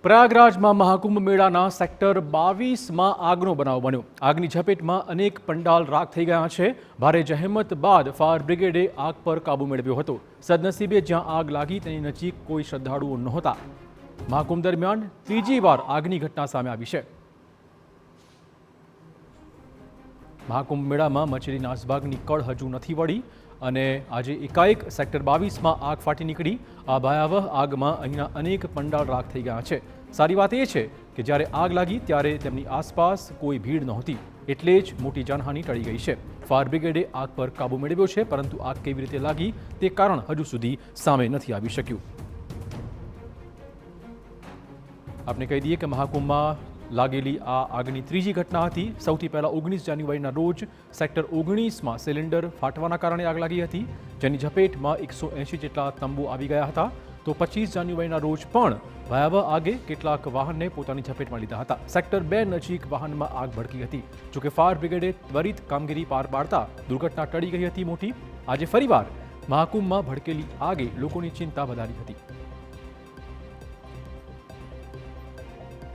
પ્રયાગરાજમાં મહાકુંભ મેળાના સેક્ટર 22માં આગનો બનાવ બન્યો। આગની ઝપેટમાં અનેક પંડાલ રાખ થઈ ગયા છે। ભારે જહેમત બાદ ફાયર બ્રિગેડે આગ પર કાબૂ મેળવ્યો હતો। સદનસીબે જ્યાં આગ લાગી તેની નજીક કોઈ શ્રદ્ધાળુઓ નહોતા। મહાકુંભ દરમિયાન ત્રીજી વાર આગની ઘટના સામે આવી છે। મહાકુંભ મેળામાં મચેલી નાસભાગની કળ હજુ નથી વળી અને આજે એકાએક સેક્ટર 22માં આગ ફાટી નીકળી। આ ભયાવહ આગમાં અહીંના અનેક પંડાલ રાખ થઈ ગયા છે। સારી વાત એ છે કે જ્યારે આગ લાગી ત્યારે તેમની આસપાસ કોઈ ભીડ નહોતી, એટલે જ મોટી જાનહાનિ ટળી ગઈ છે। ફાયર બ્રિગેડે આગ પર કાબૂ મેળવ્યો છે, પરંતુ આગ કેવી રીતે લાગી તે કારણ હજુ સુધી સામે નથી આવી શક્યું। આપને કહી દઈએ કે મહાકુંભમાં લાગેલી આ આગની ત્રીજી ઘટના હતી। સૌથી પહેલા 19 જાન્યુઆરીના રોજ સેક્ટર 19માં સિલિન્ડર ફાટવાના કારણે આગ લાગી હતી, જેની ઝપેટમાં 180 જેટલા તંબુ આવી ગયા હતા। તો 25 જાન્યુઆરીના રોજ પણ ભયાવહ આગે કેટલાક વાહનને પોતાની ઝપેટમાં લીધા હતા। સેક્ટર 2 નજીક વાહનમાં આગ ભડકી હતી। જોકે ફાયર બ્રિગેડે ત્વરિત કામગીરી પાર પાડતા દુર્ઘટના ટળી ગઈ હતી મોટી। આજે ફરીવાર મહાકુંભમાં ભડકેલી આગે લોકોની ચિંતા વધારી હતી।